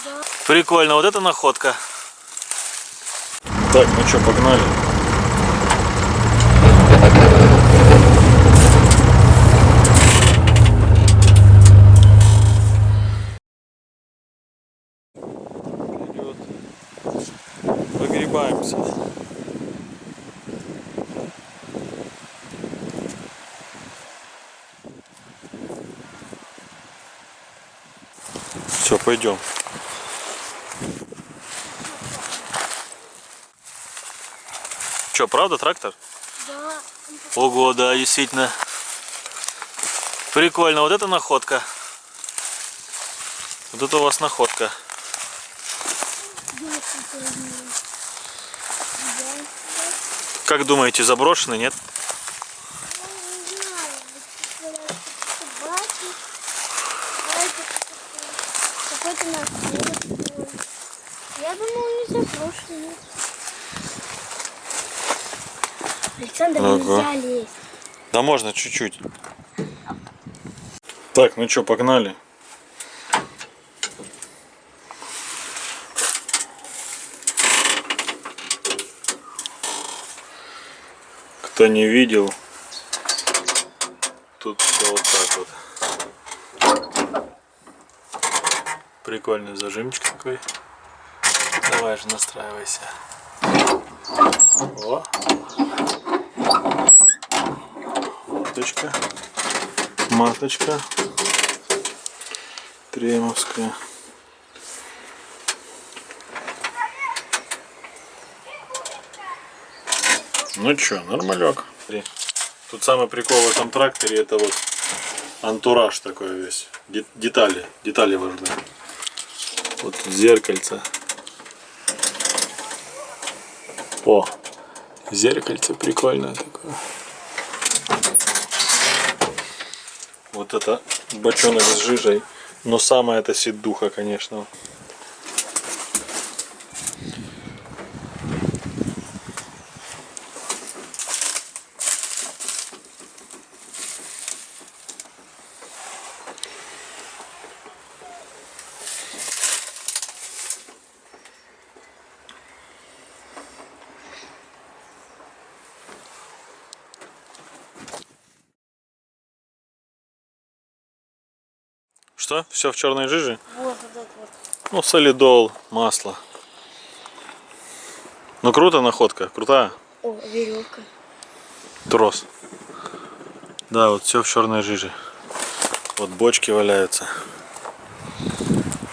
Да. Прикольно, вот это находка. Так, ну что, погнали. Идет. Погребаемся. Все, пойдем. Че, правда трактор? Да. Ого, да, действительно. Прикольно, вот это находка. Вот это у вас находка. Как думаете, заброшенный, нет? Я думал, не заброшенный. Александр, нельзя лезть. Да можно чуть-чуть. Так, ну что, погнали. Кто не видел, тут все вот так вот. Прикольный зажимчик такой. Давай же, настраивайся. О. Маточка. Маточка. Тремовская. Ну чё, нормалек. Тут самый прикол в этом тракторе — это вот антураж такой весь. Детали важны. Вот тут зеркальце. О, зеркальце прикольное такое. Вот это бочонок с жижей. Но самое это сидуха, конечно. Что? Все в черной жиже? Вот этот вот. Ну, солидол, масло. Ну, круто находка, крутая. О, веревка. Трос. Да, вот все в черной жиже. Вот бочки валяются.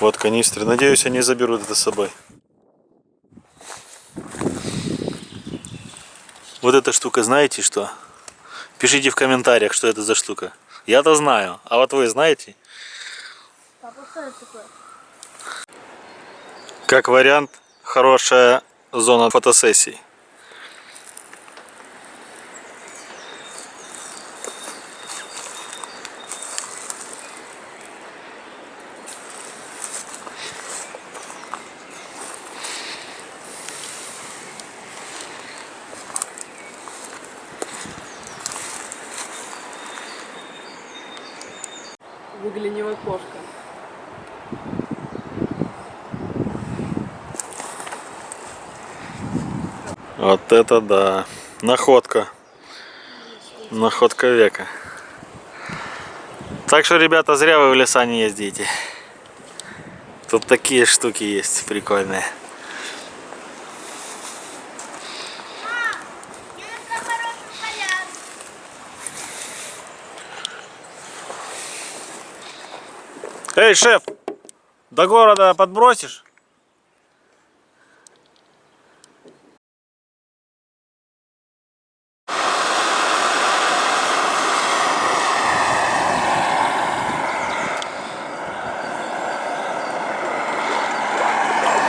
Вот канистры. Надеюсь, они заберут это с собой. Вот эта штука, знаете что? Пишите в комментариях, что это за штука. Я-то знаю, а вот вы знаете? Папа, что это такое? Как вариант, хорошая зона фотосессий. Выгляни в окошко. Вот это да. Находка. Находка века. Так что, ребята, зря вы в леса не ездите. Тут такие штуки есть прикольные. Эй, шеф, до города подбросишь?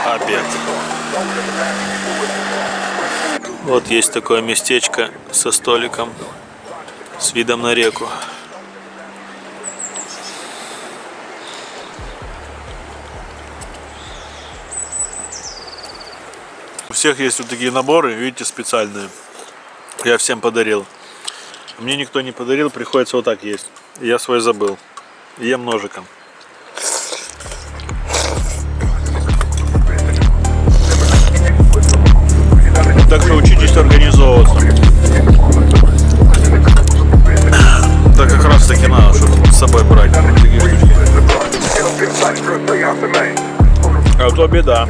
Обед. Вот есть такое местечко со столиком с видом на реку. У всех есть вот такие наборы, видите, специальные. Я всем подарил. Мне никто не подарил, приходится вот так есть. Я свой забыл. Ем ножиком. А то беда.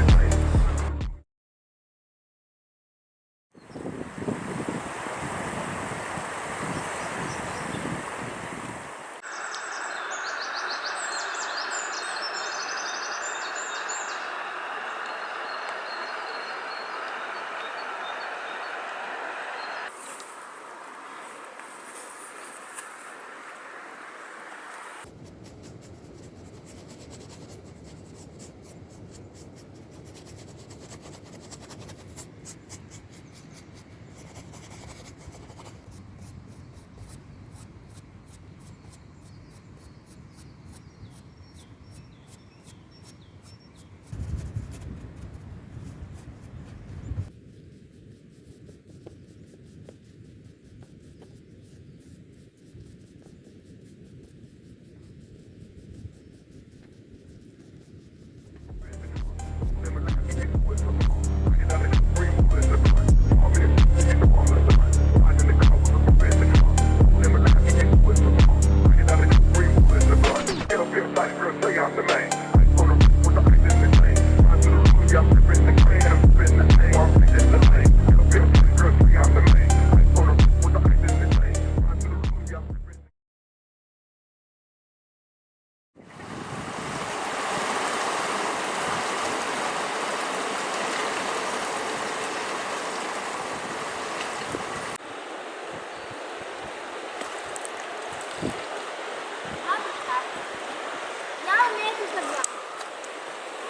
Я умею это собрать.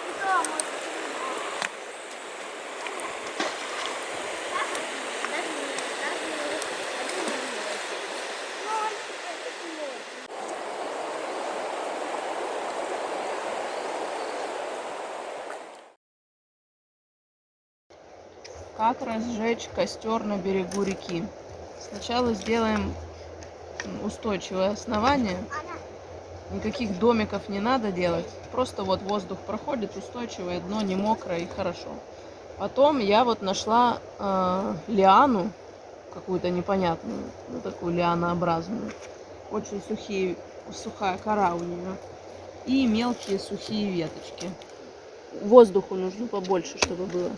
И то, может, Как разжечь костер на берегу реки? Сначала сделаем устойчивое основание. Никаких домиков не надо делать. Просто вот воздух проходит, устойчивое дно, не мокрое и хорошо. Потом я вот нашла лиану, какую-то непонятную, ну, такую лианообразную. Очень сухая кора у нее. И мелкие сухие веточки. Воздуху нужно побольше, чтобы было.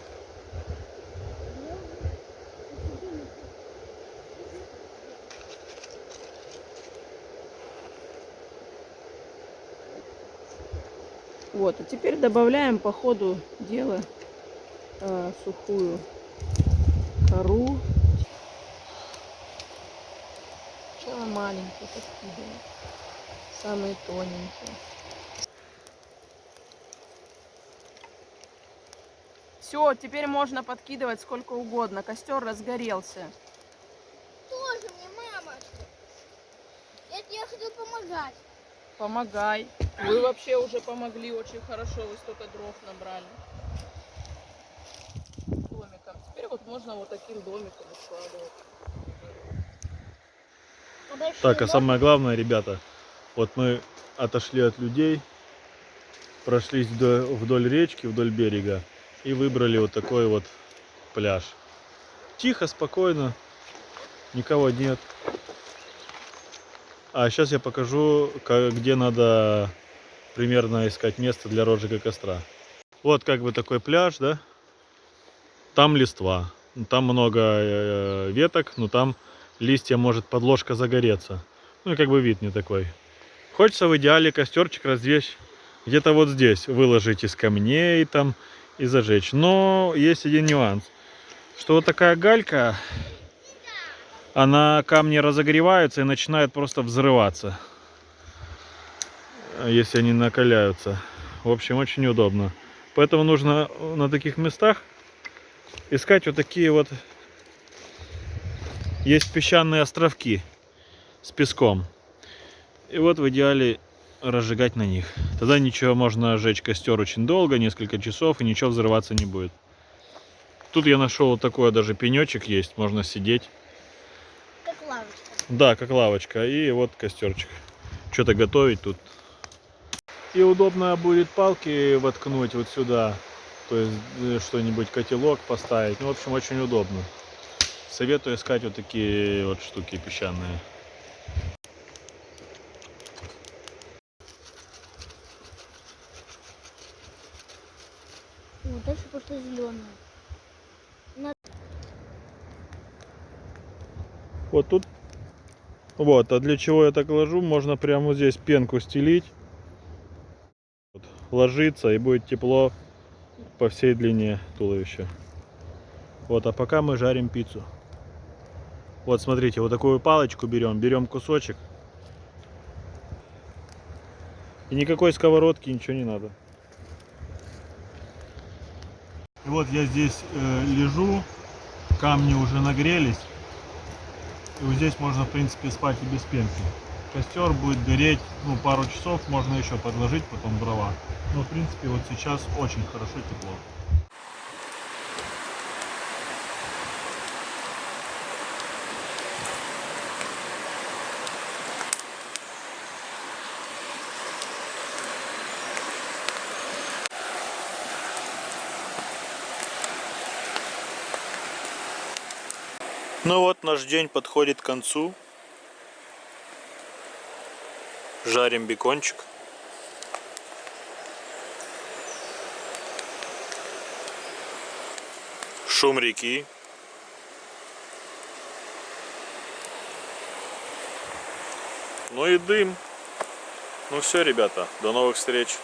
Вот, а теперь добавляем по ходу дела сухую кору. Сначала маленькие подкидываем, самые тоненькие. Все, теперь можно подкидывать сколько угодно. Костер разгорелся. тоже мне, мамочка. Я хотел помогать. Помогай. Вы вообще уже помогли очень хорошо. Вы столько дров набрали. Домиком. Теперь вот можно вот таким домиком складывать. Так, а самое главное, ребята, вот мы отошли от людей, прошлись вдоль речки, вдоль берега и выбрали вот такой вот пляж. Тихо, спокойно, никого нет. А сейчас я покажу, где надо примерно искать место для розжига костра. Вот как бы такой пляж, да? Там листва, там много веток, но там листья может подложка загореться. Ну и как бы вид не такой. Хочется в идеале костерчик развлечь где-то вот здесь, выложить из камней там и зажечь. Но есть один нюанс, что вот такая галька, она камни разогреваются и начинает просто взрываться, если они накаляются. В общем, очень удобно. Поэтому нужно на таких местах искать вот такие вот, есть песчаные островки с песком. И вот в идеале разжигать на них. Тогда ничего, можно жечь костер очень долго, несколько часов, и ничего взрываться не будет. Тут я нашел вот такой даже пенечек есть, можно сидеть. Как лавочка. Да, как лавочка. И вот костерчик. Что-то готовить тут. И удобно будет палки воткнуть вот сюда. То есть что-нибудь, котелок поставить. Ну, в общем, очень удобно. Советую искать вот такие вот штуки песчаные. Вот дальше пошло зеленое. Вот тут. Вот, а для чего я так ложу? Можно прямо вот здесь пенку стелить. Вот, ложиться и будет тепло по всей длине туловища. Вот, а пока мы жарим пиццу. Вот, смотрите, вот такую палочку берем кусочек. И никакой сковородки, ничего не надо. И вот я здесь лежу, камни уже нагрелись. И вот здесь можно, в принципе, спать и без пенки. Костер будет гореть, ну, пару часов, можно еще подложить потом дрова. Но, в принципе, вот сейчас очень хорошо тепло. Ну вот, наш день подходит к концу. Жарим бекончик. Шум реки. Ну и дым. Ну все, ребята, до новых встреч.